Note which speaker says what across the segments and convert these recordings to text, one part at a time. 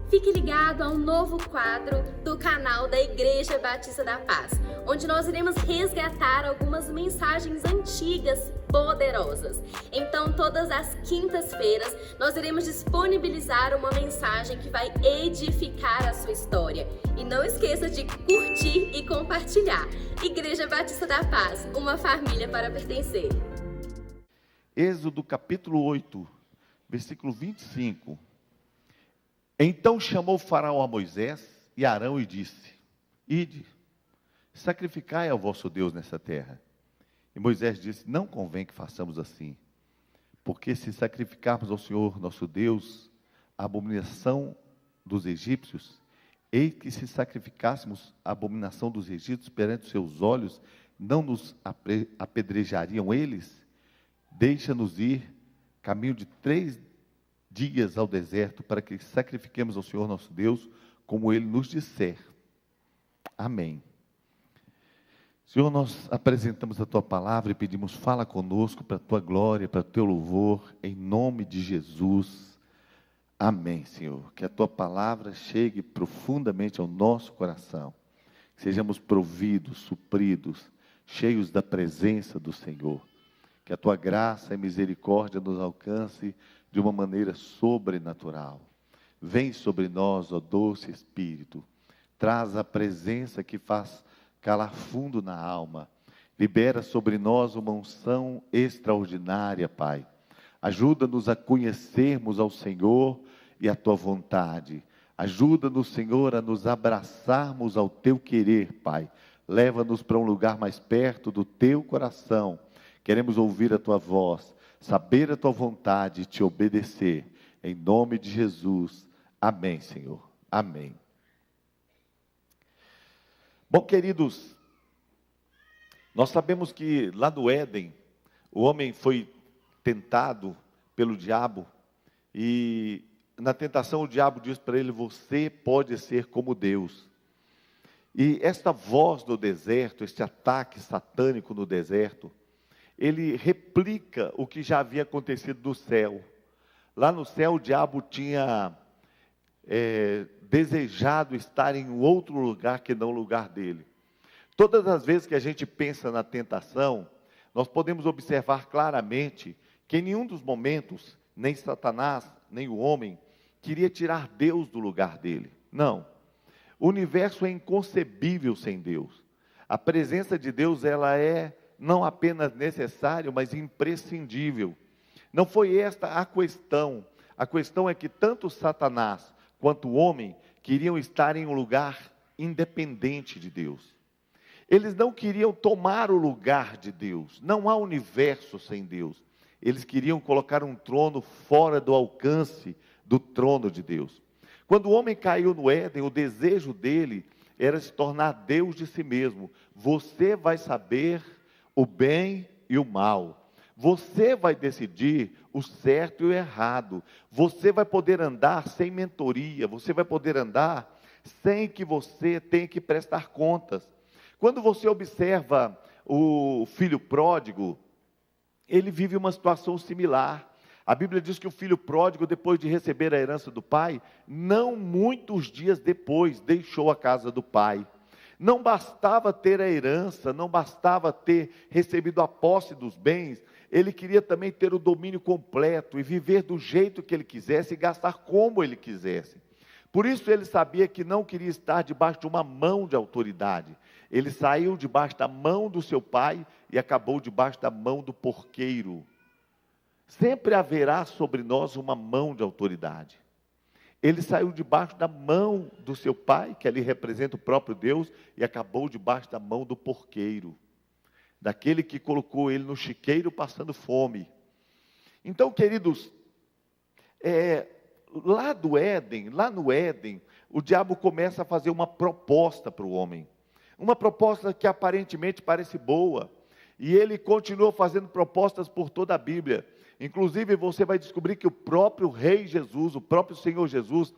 Speaker 1: Fique ligado a um novo quadro do canal da Igreja Batista da Paz, onde nós iremos resgatar algumas mensagens antigas poderosas. Então, todas as quintas-feiras, nós iremos disponibilizar uma mensagem que vai edificar a sua história. E não esqueça de curtir e compartilhar. Igreja Batista da Paz, uma família para pertencer.
Speaker 2: Êxodo capítulo 8, versículo 25. Então chamou o faraó a Moisés e Arão e disse: Ide, sacrificai ao vosso Deus nessa terra. E Moisés disse: Não convém que façamos assim, porque se sacrificarmos ao Senhor nosso Deus a abominação dos egípcios, eis que se sacrificássemos a abominação dos egípcios perante os seus olhos, não nos apedrejariam eles? Deixa-nos ir caminho de 3 dias ao deserto, para que sacrifiquemos ao Senhor nosso Deus, como Ele nos disser. Amém. Senhor, nós apresentamos a Tua palavra e pedimos, fala conosco para a Tua glória, para o Teu louvor, em nome de Jesus. Amém, Senhor. Que a Tua palavra chegue profundamente ao nosso coração, que sejamos providos, supridos, cheios da presença do Senhor. Que a Tua graça e misericórdia nos alcance de uma maneira sobrenatural. Vem sobre nós, ó doce Espírito, traz a presença que faz calar fundo na alma, libera sobre nós uma unção extraordinária, Pai. Ajuda-nos a conhecermos ao Senhor e a Tua vontade. Ajuda-nos, Senhor, a nos abraçarmos ao Teu querer, Pai. Leva-nos para um lugar mais perto do Teu coração. Queremos ouvir a Tua voz, saber a Tua vontade e Te obedecer. Em nome de Jesus. Amém, Senhor. Amém. Bom, queridos, nós sabemos que lá no Éden, o homem foi tentado pelo diabo, e na tentação o diabo diz para ele: você pode ser como Deus. E esta voz no deserto, este ataque satânico no deserto, ele replica o que já havia acontecido no céu. Lá no céu o diabo tinha desejado estar em outro lugar que não o lugar dele. Todas as vezes que a gente pensa na tentação, nós podemos observar claramente que em nenhum dos momentos, nem Satanás, nem o homem, queria tirar Deus do lugar dele. Não. O universo é inconcebível sem Deus. A presença de Deus, ela é não apenas necessário, mas imprescindível. Não foi esta a questão. A questão é que tanto Satanás quanto o homem queriam estar em um lugar independente de Deus. Eles não queriam tomar o lugar de Deus. Não há universo sem Deus. Eles queriam colocar um trono fora do alcance do trono de Deus. Quando o homem caiu no Éden, o desejo dele era se tornar Deus de si mesmo. Você vai saber o bem e o mal. Você vai decidir o certo e o errado. Você vai poder andar sem mentoria. Você vai poder andar sem que você tenha que prestar contas. Quando você observa o filho pródigo, ele vive uma situação similar. A Bíblia diz que o filho pródigo, depois de receber a herança do pai, não muitos dias depois, deixou a casa do pai. Não bastava ter a herança, não bastava ter recebido a posse dos bens, ele queria também ter o domínio completo e viver do jeito que ele quisesse e gastar como ele quisesse. Por isso ele sabia que não queria estar debaixo de uma mão de autoridade. Ele saiu debaixo da mão do seu pai e acabou debaixo da mão do porqueiro. Sempre haverá sobre nós uma mão de autoridade. Ele saiu debaixo da mão do seu pai, que ali representa o próprio Deus, e acabou debaixo da mão do porqueiro, daquele que colocou ele no chiqueiro passando fome. Então, queridos, lá no Éden, o diabo começa a fazer uma proposta para o homem. Uma proposta que aparentemente parece boa. E ele continua fazendo propostas por toda a Bíblia. Inclusive, você vai descobrir que o próprio Rei Jesus, o próprio Senhor Jesus,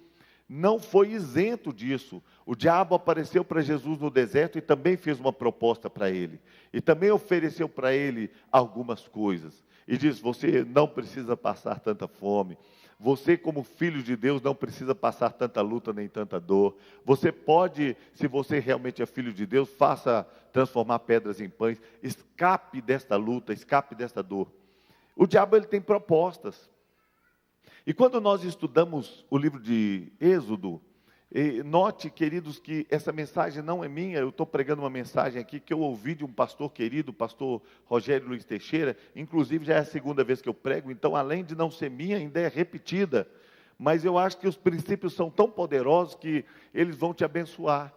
Speaker 2: não foi isento disso. O diabo apareceu para Jesus no deserto e também fez uma proposta para ele. E também ofereceu para ele algumas coisas. E diz: você não precisa passar tanta fome. você como filho de Deus não precisa passar tanta luta nem tanta dor. Você pode, se você realmente é filho de Deus, faça transformar pedras em pães. Escape desta luta, escape desta dor. O diabo ele tem propostas. E quando nós estudamos o livro de Êxodo, note, queridos, que essa mensagem não é minha. Eu estou pregando uma mensagem aqui que eu ouvi de um pastor querido, pastor Rogério Luiz Teixeira. Inclusive já é a segunda vez que eu prego, então além de não ser minha, ainda é repetida. Mas eu acho que os princípios são tão poderosos que eles vão te abençoar.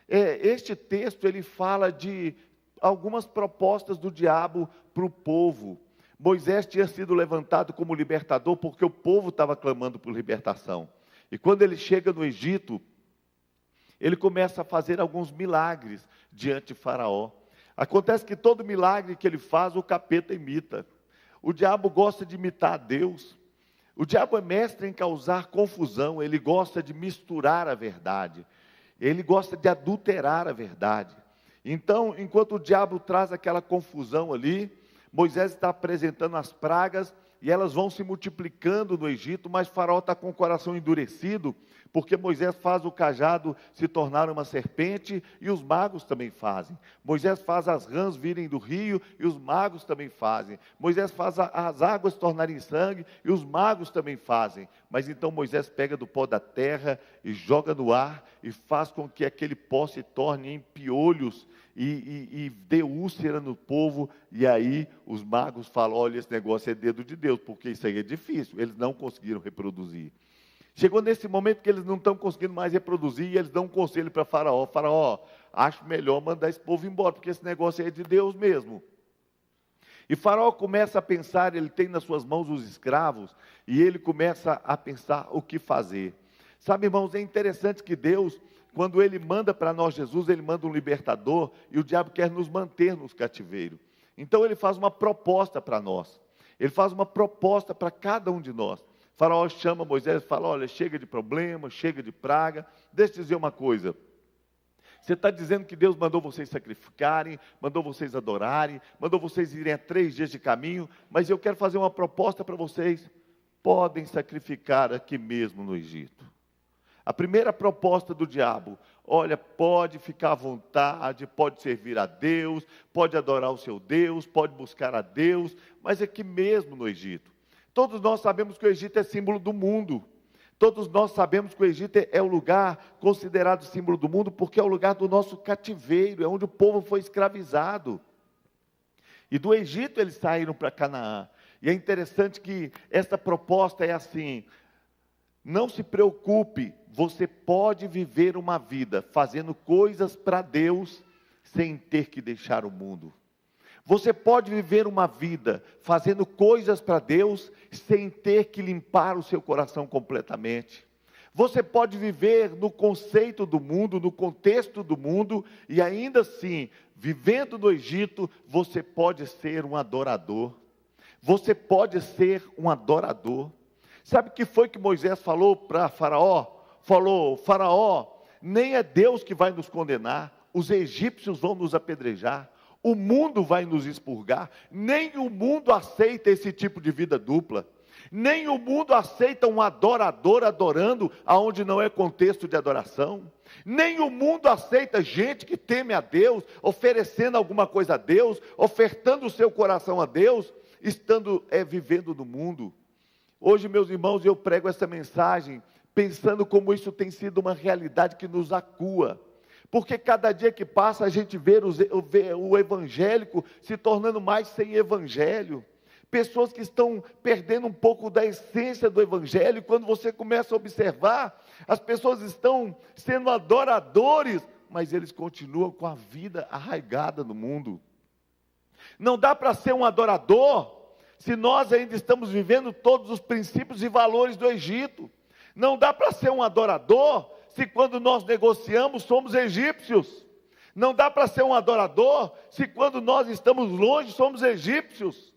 Speaker 2: Este texto ele fala de algumas propostas do diabo para o povo. Moisés tinha sido levantado como libertador porque o povo estava clamando por libertação. E quando ele chega no Egito, ele começa a fazer alguns milagres diante de Faraó. Acontece que todo milagre que ele faz, o capeta imita. O diabo gosta de imitar a Deus. O diabo é mestre em causar confusão, ele gosta de misturar a verdade. Ele gosta de adulterar a verdade. Então, enquanto o diabo traz aquela confusão ali, Moisés está apresentando as pragas, e elas vão se multiplicando no Egito, mas Faraó está com o coração endurecido, porque Moisés faz o cajado se tornar uma serpente, e os magos também fazem. Moisés faz as rãs virem do rio, e os magos também fazem. Moisés faz as águas tornarem sangue, e os magos também fazem. Mas então Moisés pega do pó da terra, e joga no ar, e faz com que aquele pó se torne em piolhos, e dê úlcera no povo, e aí os magos falam, olha, esse negócio é dedo de Deus, porque isso aí é difícil, eles não conseguiram reproduzir. Chegou nesse momento que eles não estão conseguindo mais reproduzir, e eles dão um conselho para Faraó, Faraó, acho melhor mandar esse povo embora, porque esse negócio aí é de Deus mesmo. E Faraó começa a pensar, ele tem nas suas mãos os escravos, e ele começa a pensar o que fazer. Sabe, irmãos, é interessante que Deus, quando Ele manda para nós Jesus, Ele manda um libertador, e o diabo quer nos manter nos cativeiros. Então Ele faz uma proposta para nós. Ele faz uma proposta para cada um de nós. Faraó chama Moisés e fala, olha, chega de problema, chega de praga. Deixa eu dizer uma coisa. Você está dizendo que Deus mandou vocês sacrificarem, mandou vocês adorarem, mandou vocês irem a 3 dias de caminho, mas eu quero fazer uma proposta para vocês. Podem sacrificar aqui mesmo no Egito. A primeira proposta do diabo, olha, pode ficar à vontade, pode servir a Deus, pode adorar o seu Deus, pode buscar a Deus, mas aqui mesmo no Egito. Todos nós sabemos que o Egito é símbolo do mundo. Todos nós sabemos que o Egito é o lugar considerado símbolo do mundo, porque é o lugar do nosso cativeiro, é onde o povo foi escravizado. E do Egito eles saíram para Canaã. E é interessante que essa proposta é assim, não se preocupe, você pode viver uma vida fazendo coisas para Deus sem ter que deixar o mundo. Você pode viver uma vida fazendo coisas para Deus sem ter que limpar o seu coração completamente. Você pode viver no conceito do mundo, no contexto do mundo, e ainda assim, vivendo no Egito, você pode ser um adorador. Você pode ser um adorador. Sabe o que foi que Moisés falou para Faraó? Falou, Faraó, nem é Deus que vai nos condenar, os egípcios vão nos apedrejar, o mundo vai nos expurgar, nem o mundo aceita esse tipo de vida dupla, nem o mundo aceita um adorador adorando aonde não é contexto de adoração, nem o mundo aceita gente que teme a Deus, oferecendo alguma coisa a Deus, ofertando o seu coração a Deus, vivendo no mundo. Hoje, meus irmãos, eu prego essa mensagem pensando como isso tem sido uma realidade que nos acua. Porque cada dia que passa a gente vê o evangélico se tornando mais sem evangelho. Pessoas que estão perdendo um pouco da essência do evangelho. Quando você começa a observar, as pessoas estão sendo adoradores, mas eles continuam com a vida arraigada no mundo. Não dá para ser um adorador se nós ainda estamos vivendo todos os princípios e valores do Egito. Não dá para ser um adorador se quando nós negociamos somos egípcios. Não dá para ser um adorador se quando nós estamos longe somos egípcios.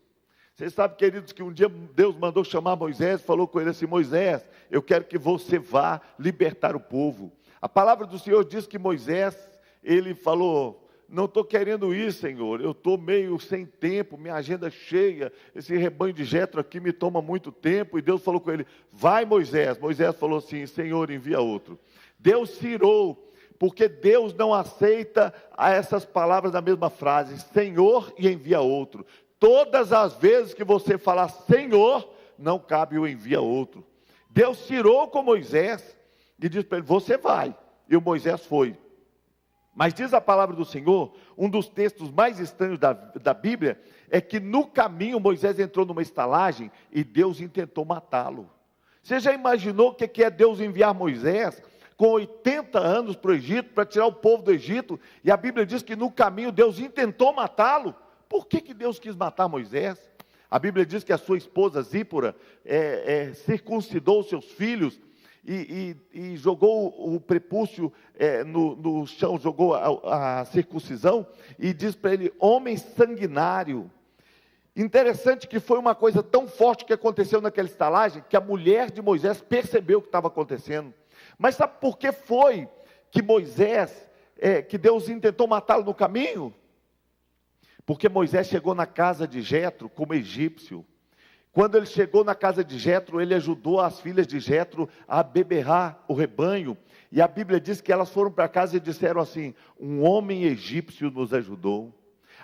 Speaker 2: Vocês sabem, queridos, que um dia Deus mandou chamar Moisés, falou com ele assim, Moisés, eu quero que você vá libertar o povo. A palavra do Senhor diz que Moisés, ele falou, não estou querendo ir, Senhor, eu estou meio sem tempo, minha agenda cheia, esse rebanho de Jetro aqui me toma muito tempo. E Deus falou com ele, vai Moisés. Moisés falou assim, Senhor, envia outro. Deus se irou, porque Deus não aceita essas palavras na mesma frase, Senhor e envia outro. Todas as vezes que você falar Senhor, não cabe o envia outro. Deus se irou com Moisés e disse para ele, você vai. E o Moisés foi. Mas diz a palavra do Senhor, um dos textos mais estranhos da Bíblia, é que no caminho Moisés entrou numa estalagem e Deus intentou matá-lo. Você já imaginou o que é Deus enviar Moisés com 80 anos para o Egito, para tirar o povo do Egito, e a Bíblia diz que no caminho Deus intentou matá-lo? Por que Deus quis matar Moisés? A Bíblia diz que a sua esposa Zípora circuncidou seus filhos e jogou o prepúcio no chão, jogou a circuncisão e diz para ele, homem sanguinário. Interessante que foi uma coisa tão forte que aconteceu naquela estalagem, que a mulher de Moisés percebeu o que estava acontecendo. Mas sabe por que foi que Moisés, que Deus intentou matá-lo no caminho? Porque Moisés chegou na casa de Jetro como egípcio. Quando ele chegou na casa de Jetro, ele ajudou as filhas de Jetro a beberrar o rebanho. E a Bíblia diz que elas foram para casa e disseram assim, um homem egípcio nos ajudou.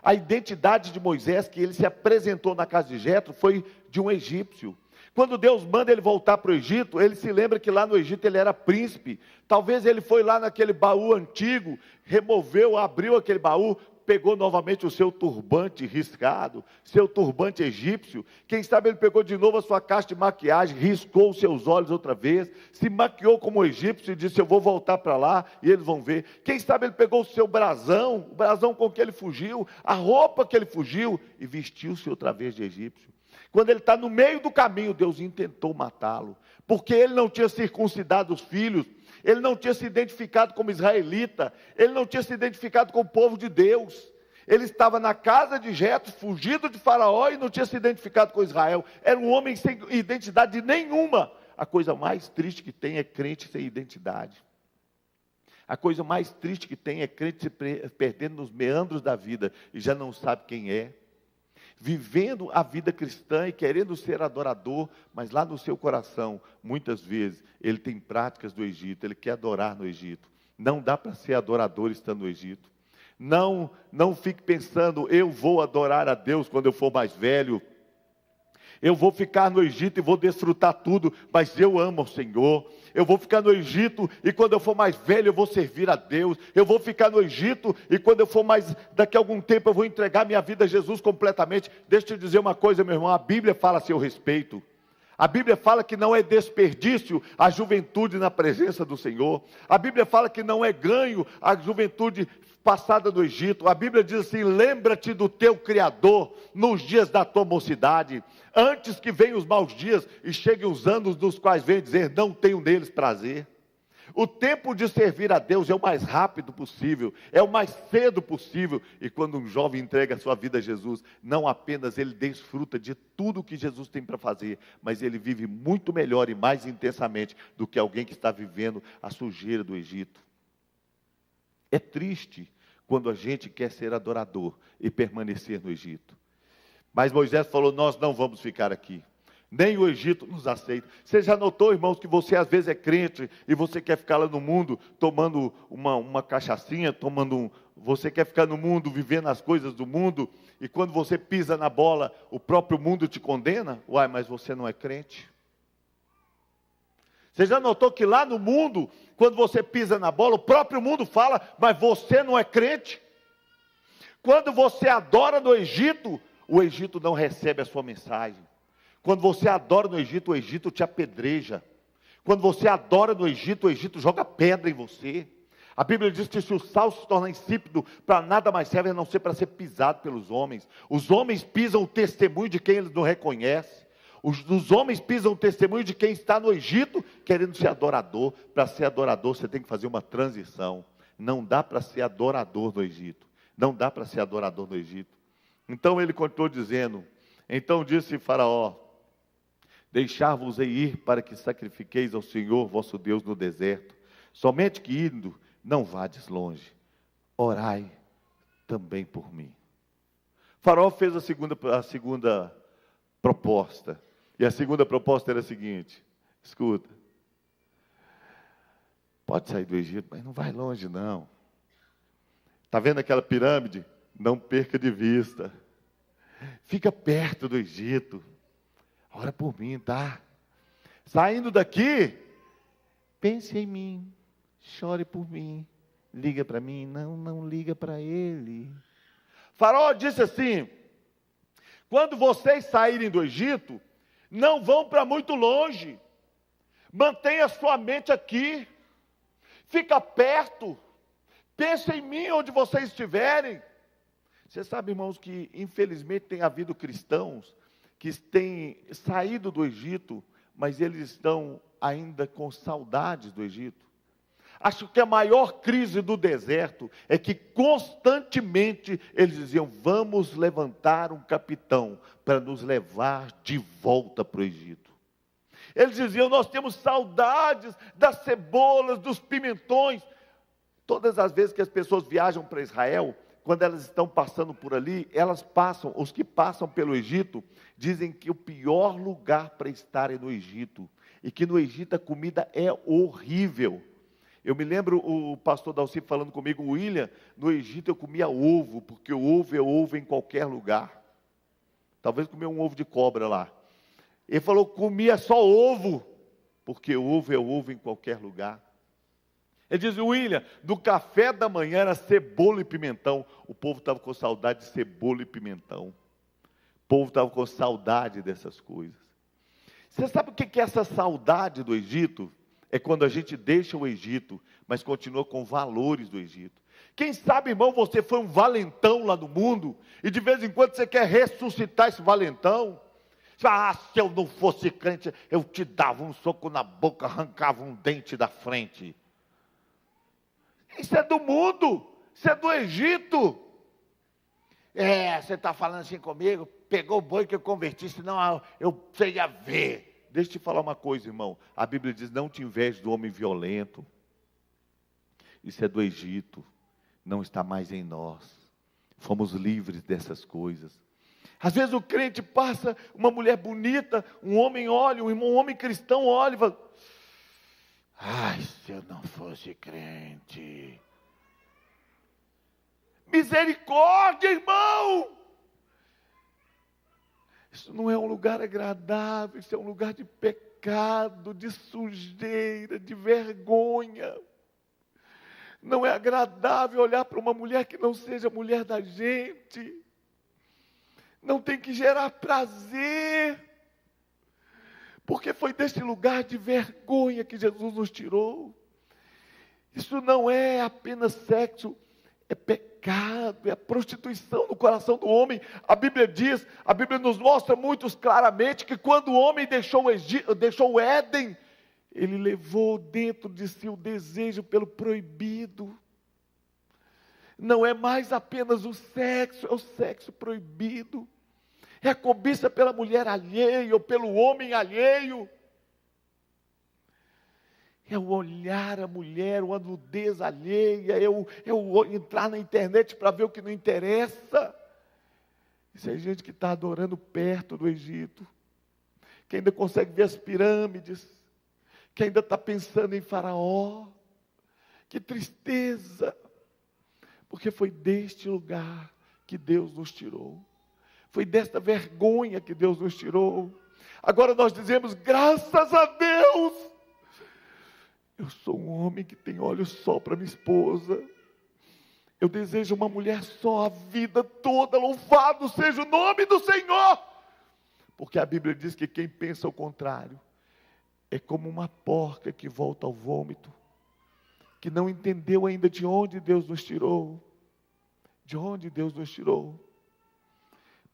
Speaker 2: A identidade de Moisés, que ele se apresentou na casa de Jetro, foi de um egípcio. Quando Deus manda ele voltar para o Egito, ele se lembra que lá no Egito ele era príncipe. Talvez ele foi lá naquele baú antigo, removeu, abriu aquele baú, pegou novamente o seu turbante riscado, seu turbante egípcio. Quem sabe ele pegou de novo a sua caixa de maquiagem, riscou os seus olhos outra vez, se maquiou como egípcio e disse, eu vou voltar para lá e eles vão ver. Quem sabe ele pegou o seu brasão, o brasão com que ele fugiu, a roupa que ele fugiu e vestiu-se outra vez de egípcio. Quando ele está no meio do caminho, Deus intentou matá-lo, porque ele não tinha circuncidado os filhos, ele não tinha se identificado como israelita, ele não tinha se identificado com o povo de Deus, ele estava na casa de Jetro, fugido de Faraó e não tinha se identificado com Israel, era um homem sem identidade nenhuma. A coisa mais triste que tem é crente sem identidade. A coisa mais triste que tem é crente se perdendo nos meandros da vida e já não sabe quem é. Vivendo a vida cristã e querendo ser adorador, mas lá no seu coração, muitas vezes, ele tem práticas do Egito, ele quer adorar no Egito. Não dá para ser adorador estando no Egito. Não fique pensando, eu vou adorar a Deus quando eu for mais velho. Eu vou ficar no Egito e vou desfrutar tudo, mas eu amo o Senhor. Eu vou ficar no Egito e quando eu for mais velho eu vou servir a Deus. Eu vou ficar no Egito e quando eu for daqui a algum tempo eu vou entregar minha vida a Jesus completamente. Deixa eu te dizer uma coisa, meu irmão, a Bíblia fala a seu respeito. A Bíblia fala que não é desperdício a juventude na presença do Senhor. A Bíblia fala que não é ganho a juventude passada do Egito. A Bíblia diz assim, lembra-te do teu Criador nos dias da tua mocidade, antes que venham os maus dias e cheguem os anos nos quais vem dizer, não tenho neles prazer. O tempo de servir a Deus é o mais rápido possível, é o mais cedo possível. E quando um jovem entrega a sua vida a Jesus, não apenas ele desfruta de tudo que Jesus tem para fazer, mas ele vive muito melhor e mais intensamente do que alguém que está vivendo a sujeira do Egito. É triste quando a gente quer ser adorador e permanecer no Egito. Mas Moisés falou, nós não vamos ficar aqui. Nem o Egito nos aceita. Você já notou, irmãos, que você às vezes é crente e você quer ficar lá no mundo tomando uma cachaçinha, você quer ficar no mundo vivendo as coisas do mundo e quando você pisa na bola, o próprio mundo te condena? Uai, mas você não é crente? Você já notou que lá no mundo, quando você pisa na bola, o próprio mundo fala, mas você não é crente? Quando você adora no Egito, o Egito não recebe a sua mensagem. Quando você adora no Egito, o Egito te apedreja. Quando você adora no Egito, o Egito joga pedra em você. A Bíblia diz que se o sal se tornar insípido, para nada mais serve a não ser para ser pisado pelos homens. Os homens pisam o testemunho de quem eles não reconhecem. Os homens pisam o testemunho de quem está no Egito, querendo ser adorador. Para ser adorador, você tem que fazer uma transição. Não dá para ser adorador no Egito. Não dá para ser adorador no Egito. Então ele continuou dizendo, então disse Faraó, deixar-vos-ei ir para que sacrifiqueis ao Senhor vosso Deus no deserto. Somente que indo, não vades longe. Orai também por mim. Faraó fez a segunda proposta. E a segunda proposta era a seguinte: escuta, pode sair do Egito, mas não vai longe não. Está vendo aquela pirâmide? Não perca de vista. Fica perto do Egito. Ora por mim, tá? Saindo daqui, pense em mim, chore por mim, liga para mim. Não liga para ele. Faraó disse assim: quando vocês saírem do Egito, não vão para muito longe. Mantenha sua mente aqui. Fica perto. Pense em mim onde vocês estiverem. Você sabe, irmãos, que infelizmente tem havido cristãos que têm saído do Egito, mas eles estão ainda com saudades do Egito. Acho que a maior crise do deserto é que constantemente eles diziam: vamos levantar um capitão para nos levar de volta para o Egito. Eles diziam: nós temos saudades das cebolas, dos pimentões. Todas as vezes que as pessoas viajam para Israel, quando elas estão passando por ali, os que passam pelo Egito, dizem que o pior lugar para estar é no Egito, e que no Egito a comida é horrível. Eu me lembro o pastor Dalci falando comigo: William, no Egito eu comia ovo, porque o ovo é ovo em qualquer lugar. Talvez comia um ovo de cobra lá. Ele falou: comia só ovo, porque ovo é ovo em qualquer lugar. Ele diz: William, do café da manhã era cebola e pimentão. O povo estava com saudade de cebola e pimentão. O povo estava com saudade dessas coisas. Você sabe o que é essa saudade do Egito? É quando a gente deixa o Egito, mas continua com valores do Egito. Quem sabe, irmão, você foi um valentão lá no mundo, e de vez em quando você quer ressuscitar esse valentão. Se eu não fosse crente, eu te dava um soco na boca, arrancava um dente da frente. Isso é do mundo, isso é do Egito. Você está falando assim comigo? Pegou o boi que eu converti, senão você ia ver. Deixa eu te falar uma coisa, irmão. A Bíblia diz: não te invejes do homem violento. Isso é do Egito, não está mais em nós. Fomos livres dessas coisas. Às vezes o crente passa, uma mulher bonita, um homem olha, um homem cristão olha e fala: ai, se eu não fosse crente. Misericórdia, irmão! Isso não é um lugar agradável, isso é um lugar de pecado, de sujeira, de vergonha. Não é agradável olhar para uma mulher que não seja mulher da gente. Não tem que gerar prazer. Porque foi deste lugar de vergonha que Jesus nos tirou. Isso não é apenas sexo, é pecado, é a prostituição no coração do homem. A Bíblia nos mostra muito claramente que quando o homem deixou o Éden, ele levou dentro de si o desejo pelo proibido. Não é mais apenas o sexo, é o sexo proibido. É a cobiça pela mulher alheia ou pelo homem alheio. É o olhar a mulher, a nudez alheia, é o entrar na internet para ver o que não interessa. Isso é gente que está adorando perto do Egito, que ainda consegue ver as pirâmides, que ainda está pensando em Faraó. Que tristeza, porque foi deste lugar que Deus nos tirou. Foi desta vergonha que Deus nos tirou. Agora nós dizemos: graças a Deus, eu sou um homem que tem olhos só para minha esposa. Eu desejo uma mulher só a vida toda. Louvado seja o nome do Senhor. Porque a Bíblia diz que quem pensa o contrário é como uma porca que volta ao vômito, que não entendeu ainda de onde Deus nos tirou. De onde Deus nos tirou.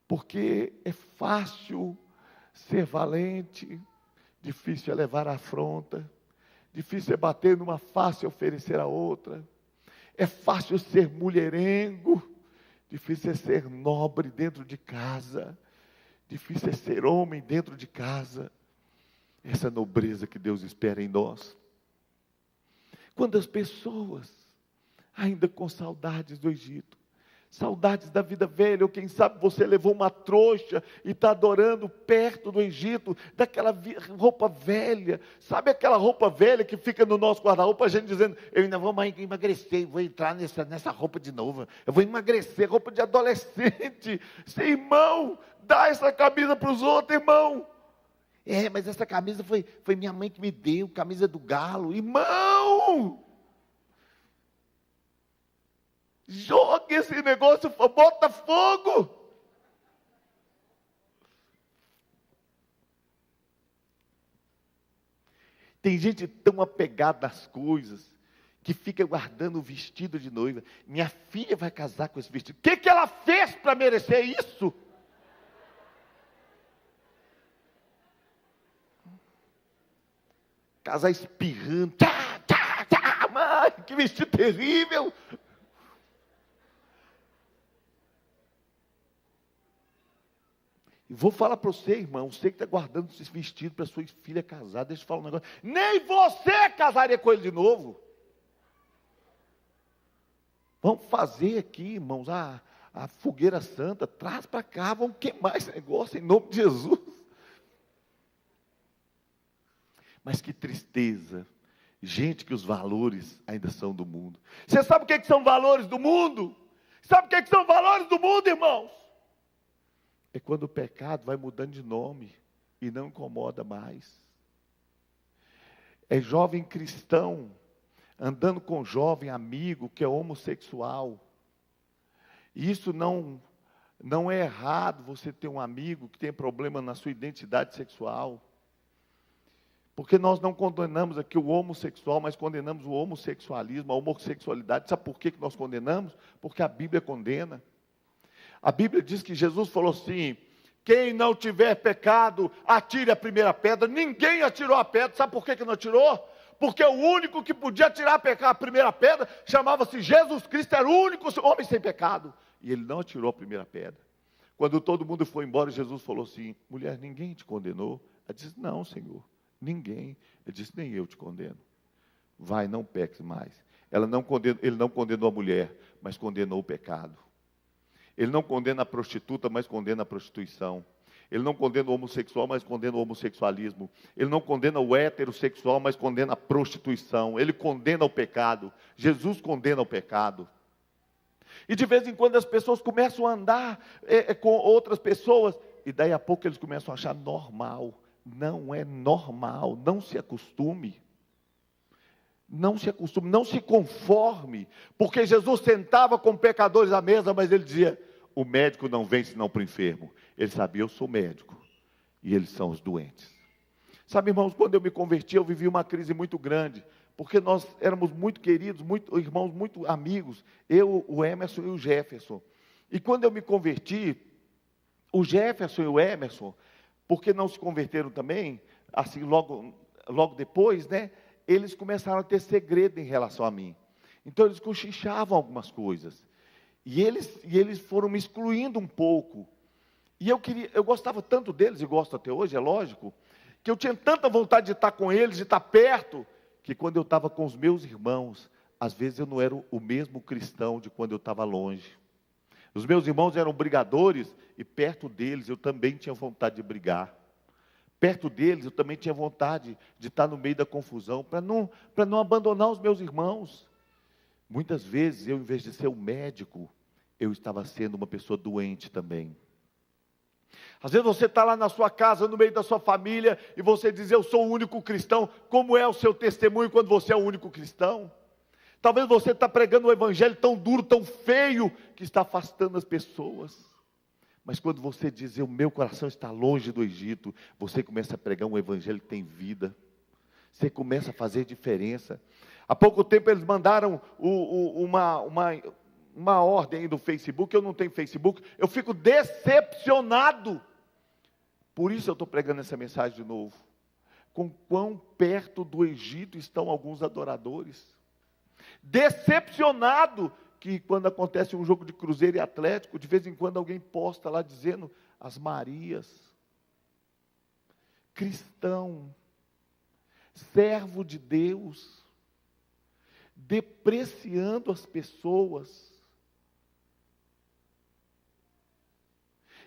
Speaker 2: Porque é fácil ser valente, difícil é levar a afronta, difícil é bater numa face e oferecer a outra. É fácil ser mulherengo, difícil é ser nobre dentro de casa, difícil é ser homem dentro de casa. Essa nobreza que Deus espera em nós. Quando as pessoas, ainda com saudades do Egito, Saudades da vida velha, ou quem sabe você levou uma trouxa e está adorando perto do Egito, daquela roupa velha. Sabe aquela roupa velha que fica no nosso guarda-roupa, a gente dizendo, eu ainda vou emagrecer, vou entrar nessa roupa de novo, eu vou emagrecer, roupa de adolescente. Seu irmão, dá essa camisa para os outros, irmão. Mas essa camisa foi minha mãe que me deu, camisa do galo. Irmão! Joga esse negócio, bota fogo. Tem gente tão apegada às coisas, que fica guardando o vestido de noiva. Minha filha vai casar com esse vestido. O que ela fez para merecer isso? Casar espirrando. Mãe, que vestido terrível. E vou falar para você, irmão, você que está guardando esse vestido para sua filha casar, deixa eu falar um negócio. Nem você casaria com ele de novo. Vamos fazer aqui, irmãos, a fogueira santa, traz para cá, vamos queimar esse negócio em nome de Jesus. Mas que tristeza, gente que os valores ainda são do mundo. Você sabe o que são valores do mundo? Sabe o que são valores do mundo, irmãos? É quando o pecado vai mudando de nome e não incomoda mais. É jovem cristão andando com jovem amigo que é homossexual. E isso não é errado, você ter um amigo que tem problema na sua identidade sexual. Porque nós não condenamos aqui o homossexual, mas condenamos o homossexualismo, a homossexualidade. Sabe por que nós condenamos? Porque a Bíblia condena. A Bíblia diz que Jesus falou assim, quem não tiver pecado, atire a primeira pedra. Ninguém atirou a pedra, sabe por que não atirou? Porque o único que podia atirar a primeira pedra, chamava-se Jesus Cristo, era o único homem sem pecado. E ele não atirou a primeira pedra. Quando todo mundo foi embora, Jesus falou assim, mulher, ninguém te condenou? Ela disse, não, Senhor, ninguém. Ele disse, nem eu te condeno. Vai, não peques mais. Ele não condenou a mulher, mas condenou o pecado. Ele não condena a prostituta, mas condena a prostituição. Ele não condena o homossexual, mas condena o homossexualismo. Ele não condena o heterossexual, mas condena a prostituição. Ele condena o pecado. Jesus condena o pecado. E de vez em quando as pessoas começam a andar com outras pessoas, e daí a pouco eles começam a achar normal. Não é normal, não se acostume. Não se acostume, não se conforme, porque Jesus sentava com pecadores à mesa, mas ele dizia, o médico não vem senão para o enfermo. Ele sabia, eu sou médico, e eles são os doentes. Sabe, irmãos, quando eu me converti, eu vivi uma crise muito grande, porque nós éramos muito queridos, irmãos, muito amigos, eu, o Emerson e o Jefferson. E quando eu me converti, o Jefferson e o Emerson, porque não se converteram também, assim, logo depois, né? Eles começaram a ter segredo em relação a mim. Então eles cochichavam algumas coisas. E eles foram me excluindo um pouco. E eu gostava tanto deles, e gosto até hoje, é lógico, que eu tinha tanta vontade de estar com eles, de estar perto, que quando eu estava com os meus irmãos, às vezes eu não era o mesmo cristão de quando eu estava longe. Os meus irmãos eram brigadores, e perto deles eu também tinha vontade de brigar. Perto deles, eu também tinha vontade de estar no meio da confusão, para não abandonar os meus irmãos. Muitas vezes, eu, em vez de ser um médico, eu estava sendo uma pessoa doente também. Às vezes você está lá na sua casa, no meio da sua família, e você diz, eu sou o único cristão. Como é o seu testemunho quando você é o único cristão? Talvez você está pregando um evangelho tão duro, tão feio, que está afastando as pessoas. Mas quando você diz, o meu coração está longe do Egito, você começa a pregar um evangelho que tem vida. Você começa a fazer diferença. Há pouco tempo eles mandaram uma ordem aí do Facebook, eu não tenho Facebook, eu fico decepcionado. Por isso eu estou pregando essa mensagem de novo. Com quão perto do Egito estão alguns adoradores. Decepcionado. Que quando acontece um jogo de Cruzeiro e Atlético, de vez em quando alguém posta lá dizendo as Marias. Cristão, servo de Deus, depreciando as pessoas.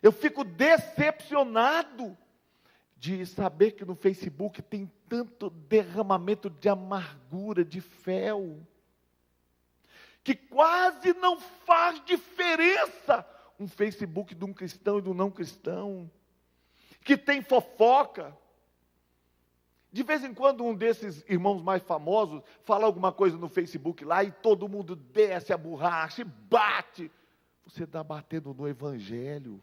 Speaker 2: Eu fico decepcionado de saber que no Facebook tem tanto derramamento de amargura, de fel, que quase não faz diferença um Facebook de um cristão e do não cristão, que tem fofoca. De vez em quando um desses irmãos mais famosos fala alguma coisa no Facebook lá e todo mundo desce a borracha e bate. Você está batendo no evangelho.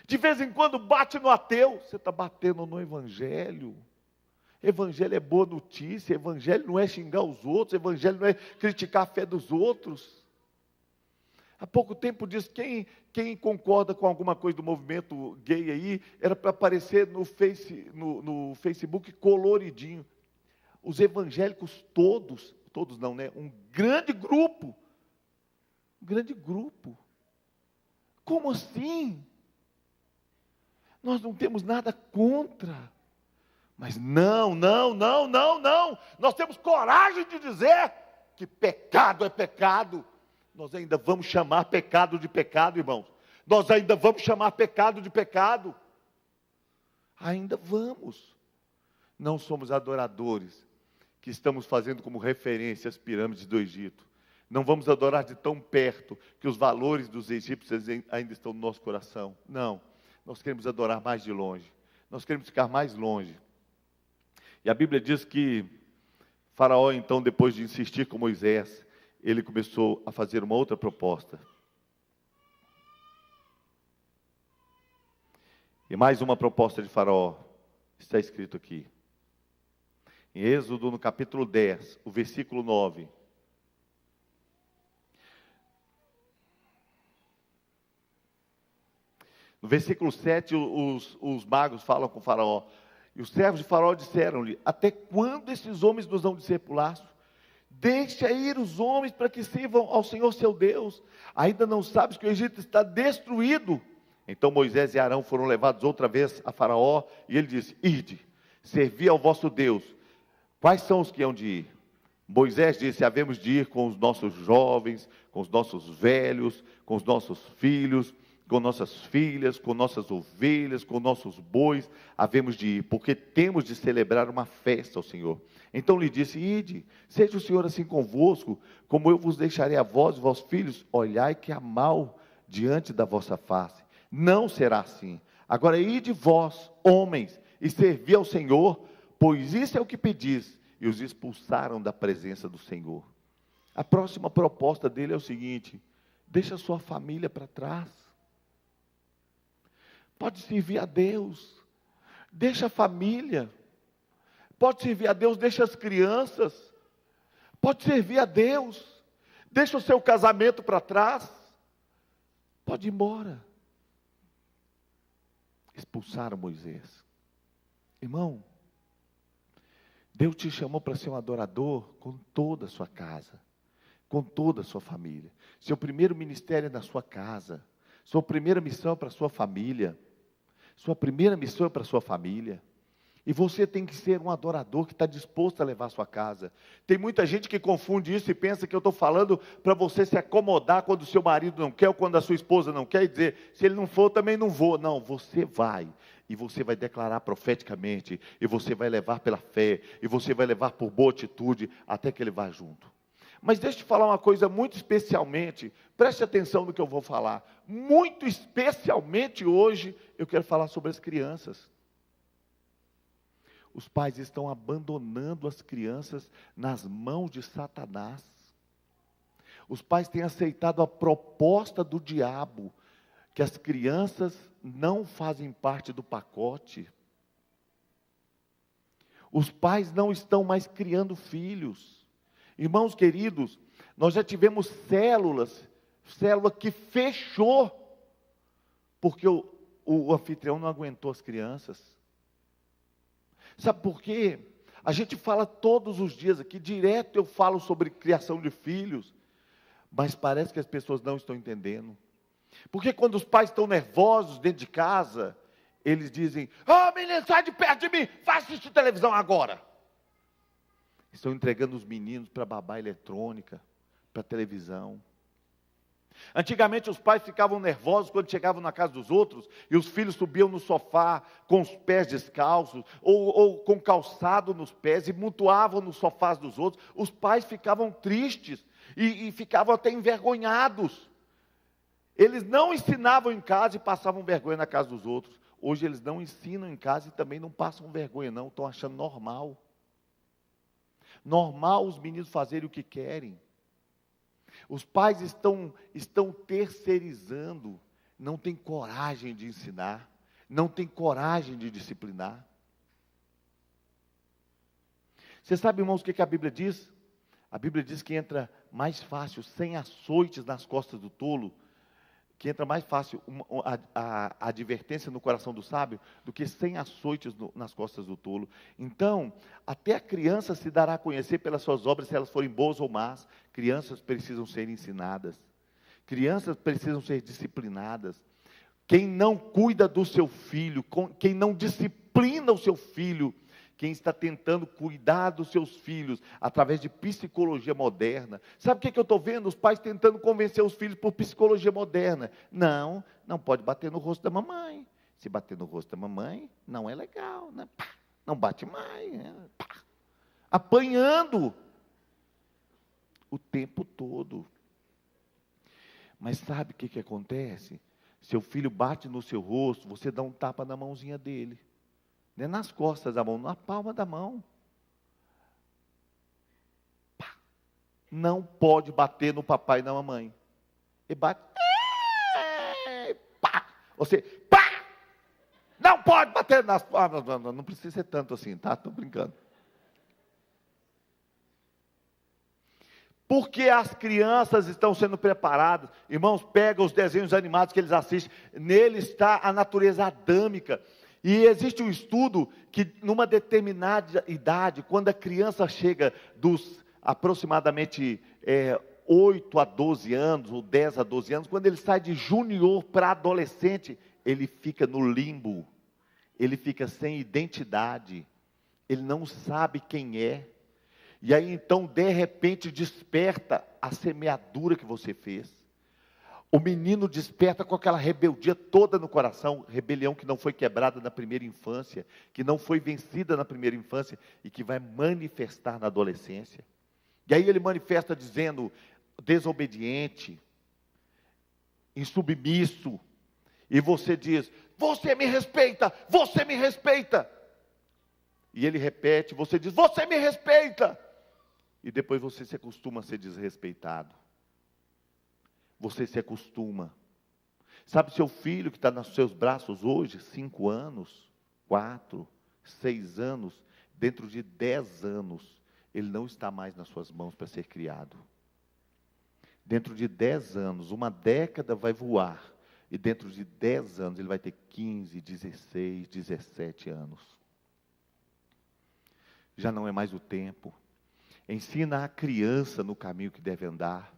Speaker 2: De vez em quando bate no ateu, você está batendo no evangelho. Evangelho é boa notícia, evangelho não é xingar os outros, evangelho não é criticar a fé dos outros. Há pouco tempo diz, quem concorda com alguma coisa do movimento gay aí, era para aparecer no Facebook coloridinho. Os evangélicos todos não, né? Um grande grupo. Como assim? Nós não temos nada contra. Mas não. Nós temos coragem de dizer que pecado é pecado. Nós ainda vamos chamar pecado de pecado, irmãos. Nós ainda vamos chamar pecado de pecado. Ainda vamos. Não somos adoradores que estamos fazendo como referência as pirâmides do Egito. Não vamos adorar de tão perto que os valores dos egípcios ainda estão no nosso coração. Não. Nós queremos adorar mais de longe. Nós queremos ficar mais longe. E a Bíblia diz que Faraó, então, depois de insistir com Moisés, ele começou a fazer uma outra proposta. E mais uma proposta de Faraó está escrito aqui. Em Êxodo, no capítulo 10, o versículo 9. No versículo 7, os magos falam com Faraó. E os servos de Faraó disseram-lhe: até quando esses homens nos vão discipular? Deixa ir os homens para que sirvam ao Senhor seu Deus. Ainda não sabes que o Egito está destruído? Então Moisés e Arão foram levados outra vez a Faraó. E ele disse: ide, servi ao vosso Deus. Quais são os que hão de ir? Moisés disse: havemos de ir com os nossos jovens, com os nossos velhos, com os nossos filhos, com nossas filhas, com nossas ovelhas, com nossos bois, havemos de ir, porque temos de celebrar uma festa ao Senhor. Então lhe disse: ide, seja o Senhor assim convosco, como eu vos deixarei a vós e vossos filhos, olhai que há mal diante da vossa face. Não será assim. Agora ide vós, homens, e servi ao Senhor, pois isso é o que pedis. E os expulsaram da presença do Senhor. A próxima proposta dele é o seguinte: deixa a sua família para trás. Pode servir a Deus, deixa a família. Pode servir a Deus, deixa as crianças. Pode servir a Deus, deixa o seu casamento para trás. Pode ir embora. Expulsaram Moisés. Irmão, Deus te chamou para ser um adorador com toda a sua casa, com toda a sua família. Seu primeiro ministério é na sua casa. Sua primeira missão é para a sua família. Sua primeira missão é para a sua família. E você tem que ser um adorador que está disposto a levar a sua casa. Tem muita gente que confunde isso e pensa que eu estou falando para você se acomodar quando o seu marido não quer ou quando a sua esposa não quer e dizer: se ele não for, eu também não vou. Não, você vai. E você vai declarar profeticamente. E você vai levar pela fé. E você vai levar por boa atitude até que ele vá junto. Mas deixa eu te falar uma coisa muito especialmente, preste atenção no que eu vou falar. Muito especialmente hoje, eu quero falar sobre as crianças. Os pais estão abandonando as crianças nas mãos de Satanás. Os pais têm aceitado a proposta do diabo, que as crianças não fazem parte do pacote. Os pais não estão mais criando filhos. Irmãos queridos, nós já tivemos célula que fechou, porque o anfitrião não aguentou as crianças. Sabe por quê? A gente fala todos os dias aqui, direto eu falo sobre criação de filhos, mas parece que as pessoas não estão entendendo. Porque quando os pais estão nervosos dentro de casa, eles dizem: menino, sai de perto de mim, vai assistir televisão agora. Estão entregando os meninos para babá eletrônica, para televisão. Antigamente os pais ficavam nervosos quando chegavam na casa dos outros e os filhos subiam no sofá com os pés descalços ou com calçado nos pés e mutuavam nos sofás dos outros. Os pais ficavam tristes e ficavam até envergonhados. Eles não ensinavam em casa e passavam vergonha na casa dos outros. Hoje eles não ensinam em casa e também não passam vergonha não, estão achando normal. Normal os meninos fazerem o que querem. Os pais estão terceirizando, não têm coragem de ensinar, não têm coragem de disciplinar. Você sabe, irmãos, o que a Bíblia diz? A Bíblia diz que entra mais fácil 100 açoites nas costas do tolo, que entra mais fácil a advertência no coração do sábio do que 100 açoites nas costas do tolo. Então, até a criança se dará a conhecer pelas suas obras, se elas forem boas ou más. Crianças precisam ser ensinadas. Crianças precisam ser disciplinadas. Quem não cuida do seu filho, quem não disciplina o seu filho, quem está tentando cuidar dos seus filhos através de psicologia moderna. Sabe o que eu estou vendo? Os pais tentando convencer os filhos por psicologia moderna. Não pode bater no rosto da mamãe. Se bater no rosto da mamãe, não é legal. Né? Pá, não bate mais. Né? Pá. Apanhando o tempo todo. Mas sabe o que acontece? Seu filho bate no seu rosto, você dá um tapa na mãozinha dele. Não é nas costas da mão, na palma da mão. Pá. Não pode bater no papai e na mamãe. E bate. Pá. Você, pá! Não pode bater nas palmas. Não precisa ser tanto assim, tá? Estou brincando. Porque as crianças estão sendo preparadas. Irmãos, pega os desenhos animados que eles assistem. Nele está a natureza adâmica. E existe um estudo que numa determinada idade, quando a criança chega dos aproximadamente 8 a 12 anos, ou 10 a 12 anos, quando ele sai de junior para adolescente, ele fica no limbo, ele fica sem identidade, ele não sabe quem é. E aí então, de repente, desperta a semeadura que você fez. O menino desperta com aquela rebeldia toda no coração, rebelião que não foi quebrada na primeira infância, que não foi vencida na primeira infância e que vai manifestar na adolescência. E aí ele manifesta dizendo, desobediente, insubmisso, e você diz, você me respeita, você me respeita. E ele repete, você diz, você me respeita. E depois você se acostuma a ser desrespeitado. Você se acostuma. Sabe, seu filho que está nos seus braços hoje, 5 anos, 4, 6 anos, dentro de 10 anos, ele não está mais nas suas mãos para ser criado. Dentro de 10 anos, uma década vai voar, e dentro de 10 anos ele vai ter 15, 16, 17 anos. Já não é mais o tempo. Ensina a criança no caminho que deve andar.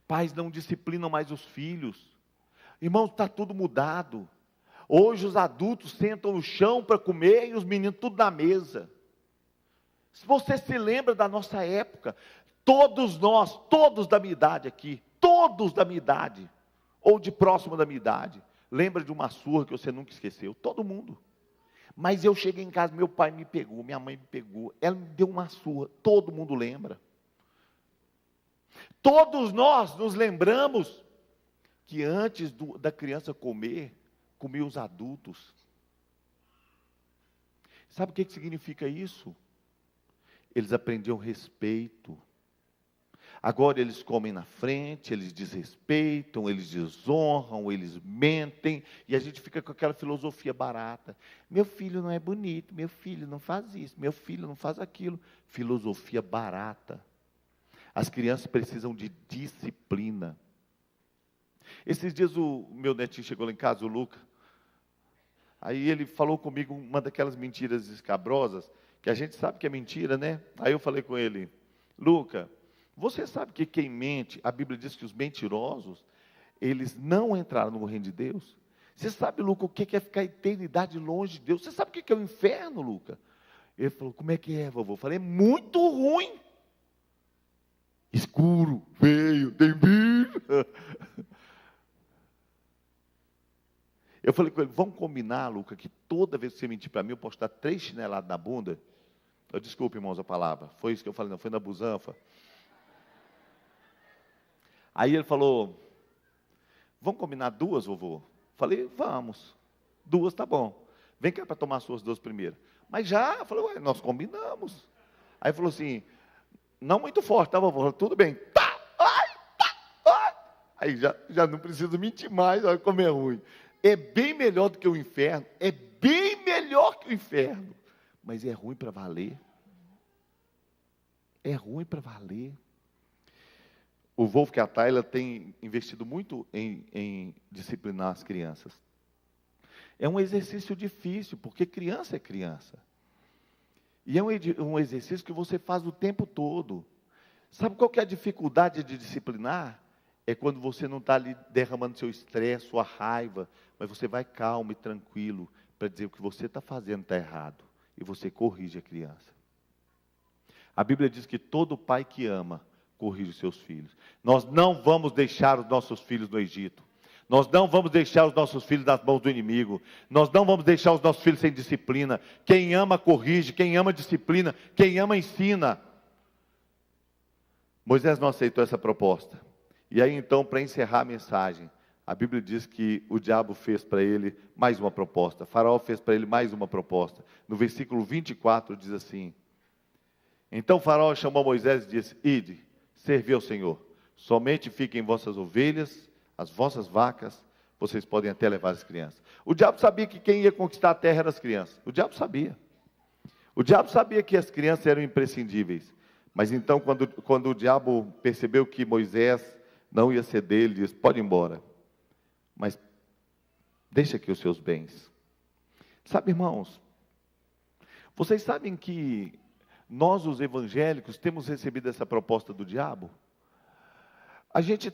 Speaker 2: Pais não disciplinam mais os filhos. Irmãos, está tudo mudado. Hoje os adultos sentam no chão para comer e os meninos tudo na mesa. Se você se lembra da nossa época, todos nós, todos da minha idade aqui, todos da minha idade, ou de próximo da minha idade, lembra de uma surra que você nunca esqueceu? Todo mundo. Mas eu cheguei em casa, meu pai me pegou, minha mãe me pegou, ela me deu uma surra, todo mundo lembra. Todos nós nos lembramos que antes da criança comer, comiam os adultos. Sabe o que significa isso? Eles aprendiam respeito. Agora eles comem na frente, eles desrespeitam, eles desonram, eles mentem, e a gente fica com aquela filosofia barata. Meu filho não é bonito, meu filho não faz isso, meu filho não faz aquilo. Filosofia barata. As crianças precisam de disciplina. Esses dias o meu netinho chegou lá em casa, o Luca. Aí ele falou comigo uma daquelas mentiras escabrosas, que a gente sabe que é mentira, né? Aí eu falei com ele, Luca, você sabe que quem mente, a Bíblia diz que os mentirosos, eles não entraram no reino de Deus? Você sabe, Luca, o que é ficar a eternidade longe de Deus? Você sabe o que é o inferno, Luca? Ele falou, como é que é, vovô? Eu falei, é muito ruim. Escuro, feio, tem bicho. Eu falei com ele, vamos combinar, Luca, que toda vez que você mentir para mim, eu posso dar 3 chineladas na bunda? Desculpe, irmãos, a palavra. Foi isso que eu falei, não, foi na busanfa. Aí ele falou, vamos combinar 2, vovô? Falei, vamos. 2 tá bom. Vem cá para tomar as suas 2 primeiras. Mas já, eu falei, ué, nós combinamos. Aí falou assim, não muito forte, tá, vovô? Tudo bem. Tá, ai, tá, ai. Aí já não preciso mentir mais, olha como é ruim. É bem melhor do que o inferno, é bem melhor que o inferno, mas é ruim para valer. É ruim para valer. O Wolfgang Tyler tem investido muito em disciplinar as crianças. É um exercício difícil, porque criança é criança. E é um exercício que você faz o tempo todo. Sabe qual que é a dificuldade de disciplinar? É quando você não está ali derramando seu estresse, sua raiva, mas você vai calmo e tranquilo para dizer o que você está fazendo está errado. E você corrige a criança. A Bíblia diz que todo pai que ama, corrige os seus filhos. Nós não vamos deixar os nossos filhos no Egito. Nós não vamos deixar os nossos filhos nas mãos do inimigo. Nós não vamos deixar os nossos filhos sem disciplina. Quem ama, corrige. Quem ama, disciplina. Quem ama, ensina. Moisés não aceitou essa proposta. E aí então, para encerrar a mensagem, a Bíblia diz que o diabo fez para ele mais uma proposta. Faraó fez para ele mais uma proposta. No versículo 24 diz assim, então Faraó chamou Moisés e disse, ide, servi ao Senhor. Somente fiquem vossas ovelhas, as vossas vacas, vocês podem até levar as crianças. O diabo sabia que quem ia conquistar a terra eram as crianças. O diabo sabia. O diabo sabia que as crianças eram imprescindíveis. Mas então, quando o diabo percebeu que Moisés não ia ser dele, disse, pode ir embora. Mas deixa aqui os seus bens. Sabe, irmãos, vocês sabem que nós, os evangélicos, temos recebido essa proposta do diabo? A gente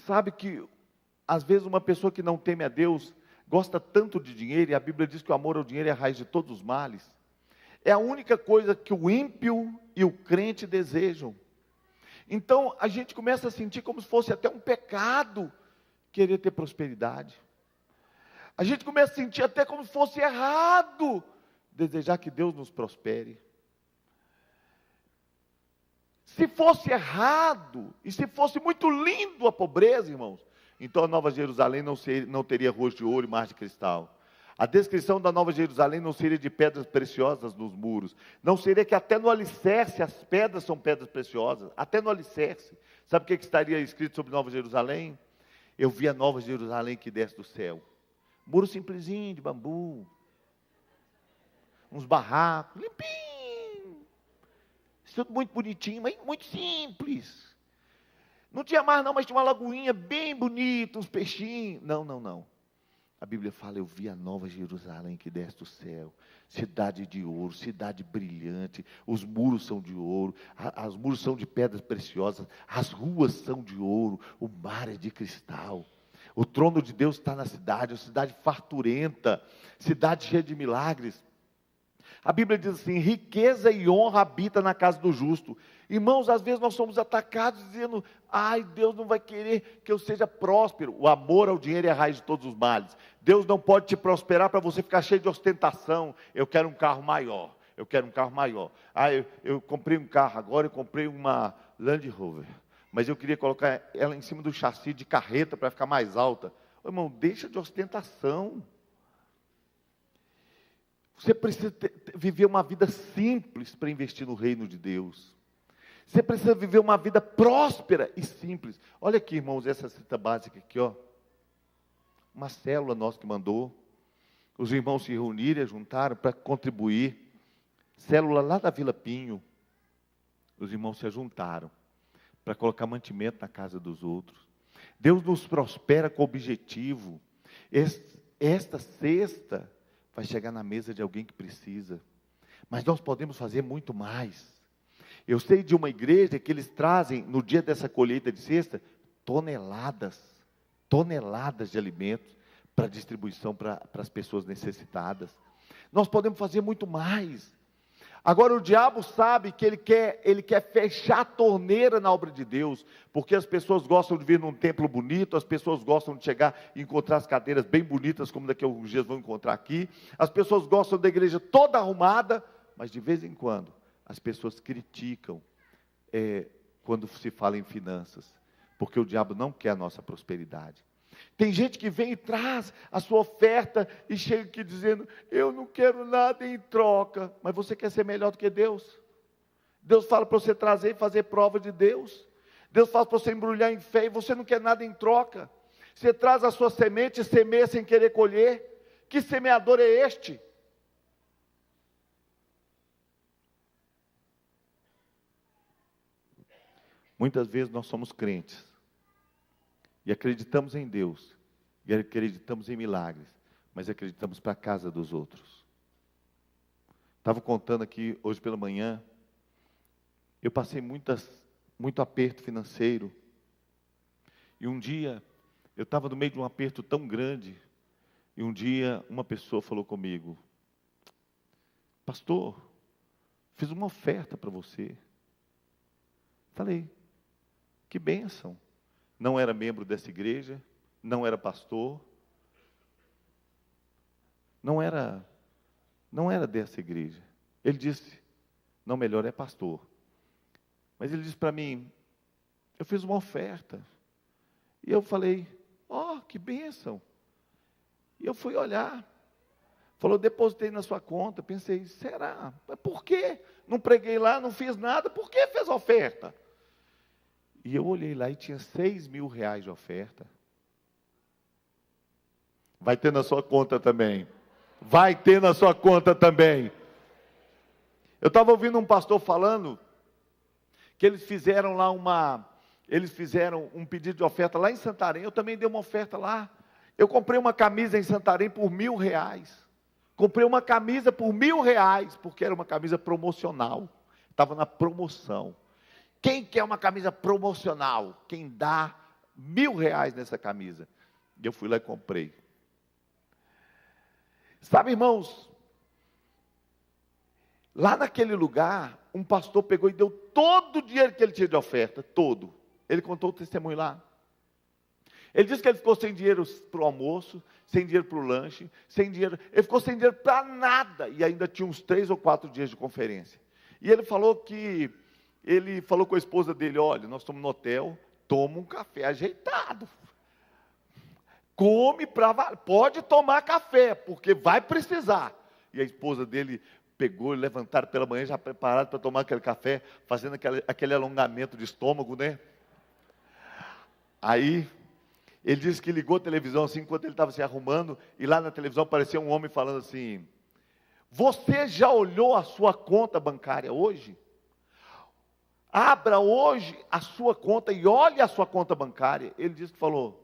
Speaker 2: sabe que, às vezes, uma pessoa que não teme a Deus, gosta tanto de dinheiro, e a Bíblia diz que o amor ao dinheiro é a raiz de todos os males. É a única coisa que o ímpio e o crente desejam. Então, a gente começa a sentir como se fosse até um pecado querer ter prosperidade. A gente começa a sentir até como se fosse errado desejar que Deus nos prospere. Se fosse errado, e se fosse muito lindo a pobreza, irmãos, então a Nova Jerusalém não teria ruas de ouro e mar de cristal. A descrição da Nova Jerusalém não seria de pedras preciosas nos muros. Não seria que até no alicerce as pedras são pedras preciosas. Até no alicerce. Sabe o que estaria escrito sobre Nova Jerusalém? Eu vi a Nova Jerusalém que desce do céu. Muro simplesinho de bambu. Uns barracos, limpinho. Tudo muito bonitinho, mas muito simples. Não tinha mar não, mas tinha uma lagoinha bem bonita, uns peixinhos. Não. A Bíblia fala, eu vi a Nova Jerusalém que desce do céu, cidade de ouro, cidade brilhante, os muros são de ouro, os muros são de pedras preciosas, as ruas são de ouro, o mar é de cristal. O trono de Deus está na cidade, uma cidade farturenta, cidade cheia de milagres. A Bíblia diz assim, riqueza e honra habita na casa do justo. Irmãos, às vezes nós somos atacados dizendo, ai, Deus não vai querer que eu seja próspero. O amor ao dinheiro é a raiz de todos os males. Deus não pode te prosperar para você ficar cheio de ostentação. Eu quero um carro maior. Eu comprei um carro agora, eu comprei uma Land Rover. Mas eu queria colocar ela em cima do chassi de carreta para ficar mais alta. Irmão, deixa de ostentação. Você precisa viver uma vida simples para investir no reino de Deus. Você precisa viver uma vida próspera e simples. Olha aqui, irmãos, essa cita básica aqui, ó. Uma célula nossa que mandou. Os irmãos se reuniram, juntaram para contribuir. Célula lá da Vila Pinho. Os irmãos se juntaram para colocar mantimento na casa dos outros. Deus nos prospera com objetivo. Esta sexta vai chegar na mesa de alguém que precisa. Mas nós podemos fazer muito mais. Eu sei de uma igreja que eles trazem, no dia dessa colheita de cesta, toneladas de alimentos para distribuição para as pessoas necessitadas. Nós podemos fazer muito mais. Agora o diabo sabe que ele quer fechar a torneira na obra de Deus, porque as pessoas gostam de vir num templo bonito, as pessoas gostam de chegar e encontrar as cadeiras bem bonitas, como daqui a alguns dias vão encontrar aqui, as pessoas gostam da igreja toda arrumada, mas de vez em quando as pessoas criticam quando se fala em finanças, porque o diabo não quer a nossa prosperidade. Tem gente que vem e traz a sua oferta e chega aqui dizendo, eu não quero nada em troca, mas você quer ser melhor do que Deus? Deus fala para você trazer e fazer prova de Deus, Deus fala para você embrulhar em fé e você não quer nada em troca, você traz a sua semente e semeia sem querer colher, que semeador é este? Muitas vezes nós somos crentes, e acreditamos em Deus, e acreditamos em milagres, mas acreditamos para a casa dos outros. Estava contando aqui hoje pela manhã, eu passei muito aperto financeiro, e um dia, eu estava no meio de um aperto tão grande, e um dia uma pessoa falou comigo, pastor, fiz uma oferta para você. Falei, que bênção. Não era membro dessa igreja, não era pastor, não era dessa igreja. Ele disse, não, melhor é pastor. Mas ele disse para mim, eu fiz uma oferta. E eu falei, que bênção. E eu fui olhar. Falou, depositei na sua conta. Pensei, será? Mas por quê? Não preguei lá, não fiz nada, por que fez oferta? E eu olhei lá e tinha 6 mil reais de oferta. Vai ter na sua conta também. Vai ter na sua conta também. Eu estava ouvindo um pastor falando que eles fizeram um pedido de oferta lá em Santarém. Eu também dei uma oferta lá. Eu comprei uma camisa em Santarém por R$1.000. Comprei uma camisa por R$1.000, porque era uma camisa promocional. Estava na promoção. Quem quer uma camisa promocional? Quem dá R$1.000 nessa camisa? E eu fui lá e comprei. Sabe, irmãos, lá naquele lugar, um pastor pegou e deu todo o dinheiro que ele tinha de oferta, todo. Ele contou o testemunho lá. Ele disse que ele ficou sem dinheiro para o almoço, sem dinheiro para o lanche, sem dinheiro, ele ficou sem dinheiro para nada, e ainda tinha uns 3 ou 4 dias de conferência. E ele falou com a esposa dele, olha, nós estamos no hotel, toma um café ajeitado, pode tomar café, porque vai precisar. E a esposa dele pegou, levantaram pela manhã, já preparado para tomar aquele café, fazendo aquele alongamento de estômago, né? Aí, ele disse que ligou a televisão assim, enquanto ele estava se arrumando, e lá na televisão aparecia um homem falando assim, você já olhou a sua conta bancária hoje? Abra hoje a sua conta e olhe a sua conta bancária. Ele disse que falou,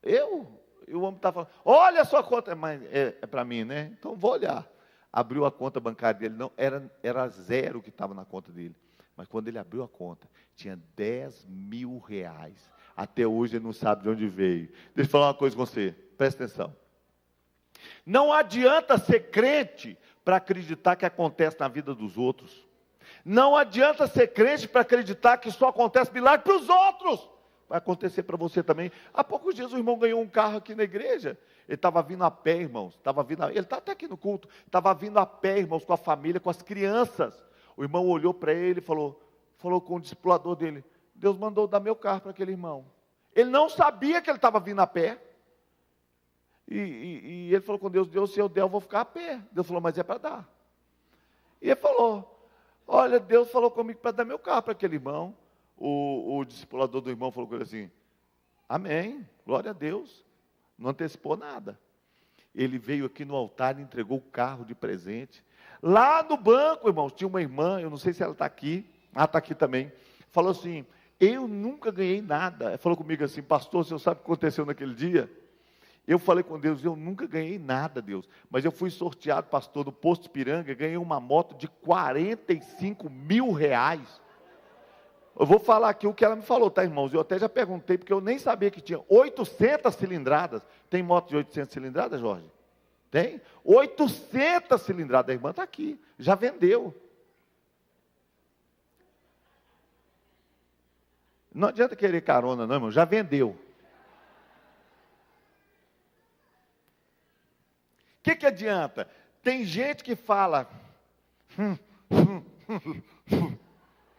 Speaker 2: E o homem estava falando, olha a sua conta, mas é para mim, né? Então vou olhar. Abriu a conta bancária dele, não, era 0 que estava na conta dele. Mas quando ele abriu a conta, tinha R$10.000. Até hoje ele não sabe de onde veio. Deixa eu falar uma coisa com você, presta atenção. Não adianta ser crente para acreditar que acontece na vida dos outros. Não adianta ser crente para acreditar que só acontece milagre para os outros. Vai acontecer para você também. Há poucos dias o irmão ganhou um carro aqui na igreja. Ele estava vindo a pé, irmãos. Ele está até aqui no culto. Estava vindo a pé, irmãos, com a família, com as crianças. O irmão olhou para ele e falou com o discipulador dele, Deus mandou dar meu carro para aquele irmão. Ele não sabia que ele estava vindo a pé. E ele falou com Deus, se eu der, eu vou ficar a pé. Deus falou, mas é para dar. E ele falou, olha, Deus falou comigo para dar meu carro para aquele irmão. O discipulador do irmão falou com ele assim, amém, glória a Deus. Não antecipou nada. Ele veio aqui no altar e entregou o carro de presente. Lá no banco, irmãos, tinha uma irmã, eu não sei se ela está aqui, está aqui também, falou assim, eu nunca ganhei nada. Ela falou comigo assim, pastor, você sabe o que aconteceu naquele dia? Eu falei com Deus, eu nunca ganhei nada, Deus, mas eu fui sorteado, pastor, do Posto Ipiranga, ganhei uma moto de R$45.000. Eu vou falar aqui o que ela me falou, tá, irmãos? Eu até já perguntei, porque eu nem sabia que tinha 800 cilindradas. Tem moto de 800 cilindradas, Jorge? Tem? 800 cilindradas. A irmã está aqui, já vendeu. Não adianta querer carona, não, irmão, já vendeu. O que adianta? Tem gente que fala,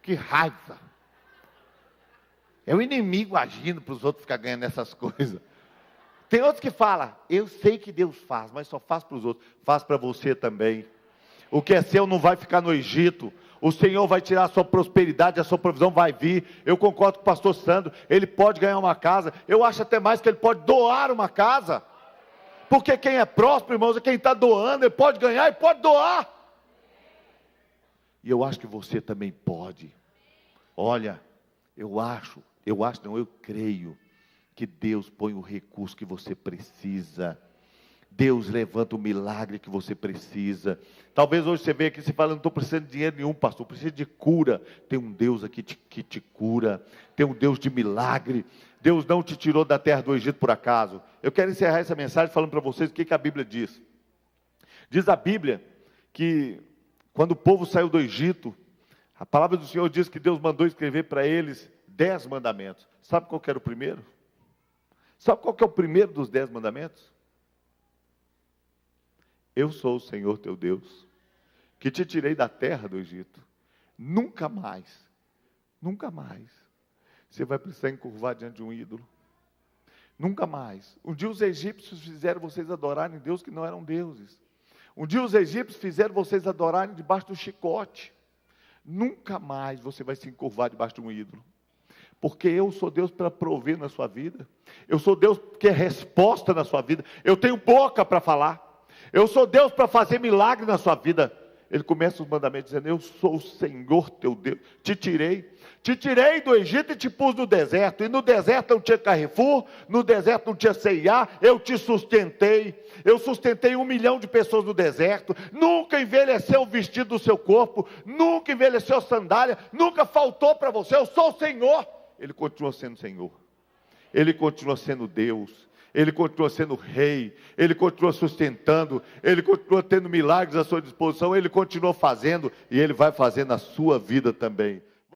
Speaker 2: que raiva. É o inimigo agindo para os outros ficar ganhando essas coisas. Tem outros que falam, eu sei que Deus faz, mas só faz para os outros. Faz para você também. O que é seu não vai ficar no Egito. O Senhor vai tirar a sua prosperidade, a sua provisão vai vir. Eu concordo com o pastor Sandro, ele pode ganhar uma casa. Eu acho até mais que ele pode doar uma casa. Porque quem é próspero, irmãos, é quem está doando. Ele pode ganhar e pode doar. E eu acho que você também pode. Olha, eu creio que Deus põe o recurso que você precisa. Deus levanta o milagre que você precisa. Talvez hoje você venha aqui e você fala, não estou precisando de dinheiro nenhum, pastor, preciso de cura. Tem um Deus aqui que te cura. Tem um Deus de milagre. Deus não te tirou da terra do Egito por acaso. Eu quero encerrar essa mensagem falando para vocês o que a Bíblia diz. Diz a Bíblia que quando o povo saiu do Egito, a palavra do Senhor diz que Deus mandou escrever para eles 10 mandamentos. Sabe qual que era o primeiro? Sabe qual que é o primeiro dos 10 mandamentos? Eu sou o Senhor teu Deus, que te tirei da terra do Egito. Nunca mais você vai precisar encurvar diante de um ídolo. Nunca mais. Um dia os egípcios fizeram vocês adorarem Deus que não eram deuses. Um dia os egípcios fizeram vocês adorarem debaixo do chicote. Nunca mais você vai se encurvar debaixo de um ídolo. Porque eu sou Deus para prover na sua vida. Eu sou Deus que é resposta na sua vida. Eu tenho boca para falar. Eu sou Deus para fazer milagre na sua vida. Ele começa os mandamentos dizendo, eu sou o Senhor teu Deus. Te tirei do Egito e te pus no deserto. E no deserto não tinha Carrefour, no deserto não tinha C&A, eu te sustentei. Eu sustentei 1 milhão de pessoas no deserto. Nunca envelheceu o vestido do seu corpo, nunca envelheceu a sandália, nunca faltou para você. Eu sou o Senhor. Ele continua sendo Senhor. Ele continua sendo Deus. Ele continua sendo rei, ele continua sustentando, ele continua tendo milagres à sua disposição, ele continua fazendo e ele vai fazer na sua vida também.